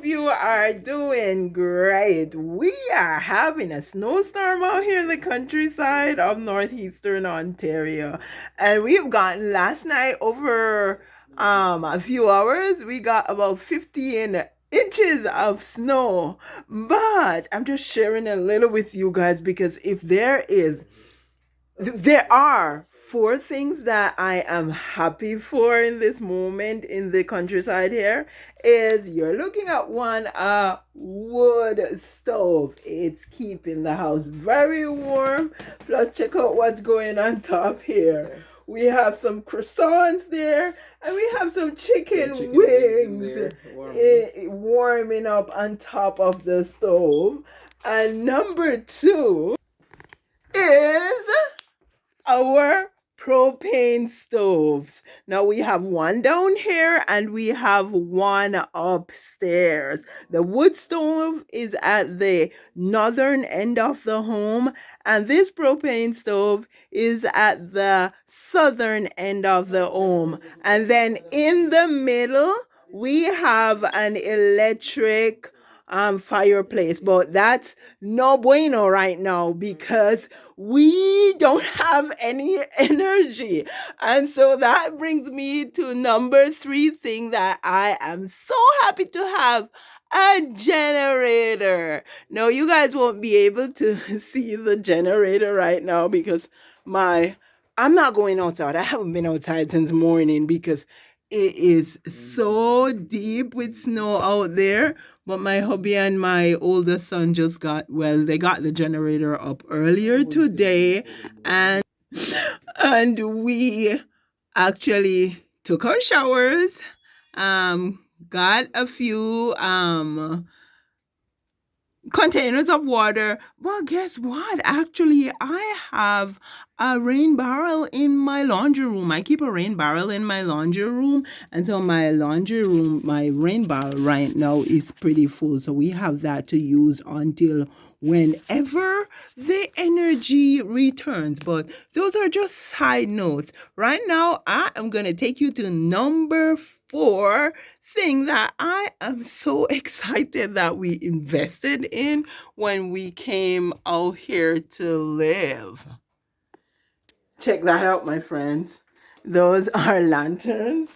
you are doing great. We are having a snowstorm out here in the countryside of northeastern Ontario. And we've gotten last night over a few hours, we got about 15 inches of snow. But I'm just sharing a little with you guys because if there are four things that I am happy for in this moment in the countryside here. Is you're looking at one wood stove. It's keeping the house very warm. Plus, check out what's going on top here. We have some croissants there, and we have some chicken wings warming up on top of the stove. And number two is our propane stoves. Now we have one down here and we have one upstairs. The wood stove is at the northern end of the home, and this propane stove is at the southern end of the home. And then in the middle, we have an electric fireplace, but that's no bueno right now because we don't have any energy. And so that brings me to number three thing that I am so happy to have: a generator. No, you guys won't be able to see the generator right now because I'm not going outside. I haven't been outside since morning because it is so deep with snow out there. But my hubby and my oldest son they got the generator up earlier today, and we actually took our showers, got a few containers of water. Well, guess what? Actually, I have a rain barrel in my laundry room. I keep a rain barrel in my laundry room. And so my laundry room, my rain barrel right now is pretty full. So we have that to use until whenever the energy returns. But those are just side notes. Right now, I am going to take you to number four thing that I am so excited that we invested in when we came out here to live. Check that out, my friends. Those are lanterns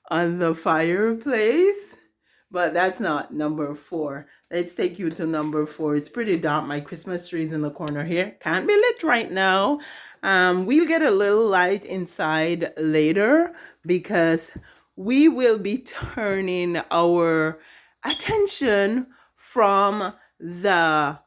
on the fireplace. But that's not number four. Let's take you to number four. It's pretty dark. My Christmas tree is in the corner here. Can't be lit right now. We'll get a little light inside later because we will be turning our attention from the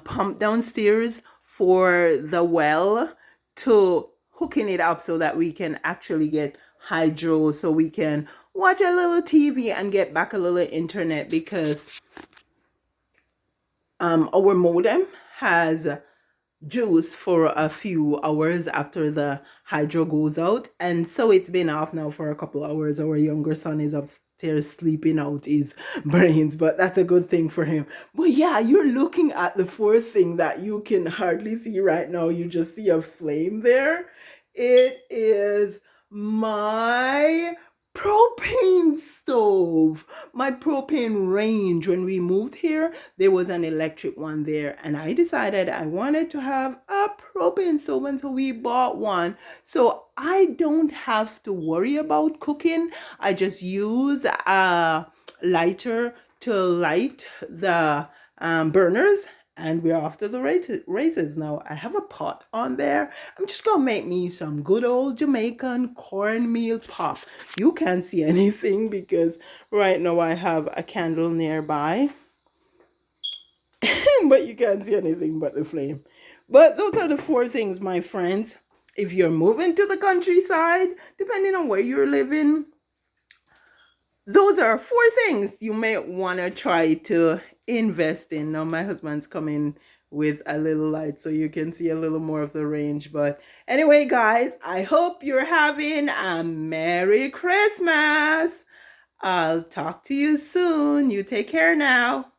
pump downstairs for the well to hooking it up so that we can actually get hydro, so we can watch a little TV and get back a little internet because our modem has juice for a few hours after the hydro goes out, and so it's been off now for a couple hours. Our younger son is upstairs sleeping out his brains, but that's a good thing for him. But yeah, you're looking at the fourth thing that you can hardly see right now. You just see a flame there. It is my propane stove, my propane range. When we moved here, there was an electric one there, and I decided I wanted to have a propane stove, and so we bought one. So I don't have to worry about cooking. I just use a lighter to light the burners, and we're off to the races now. I have a pot on there. I'm just gonna make me some good old Jamaican cornmeal pop. You can't see anything because right now I have a candle nearby. But you can't see anything but the flame. But those are the four things, my friends. If you're moving to the countryside, depending on where you're living, those are four things you may want to try to invest in. Now my husband's coming with a little light so you can see a little more of the range. But anyway, guys, I hope you're having a Merry Christmas. I'll talk to you soon. You take care now.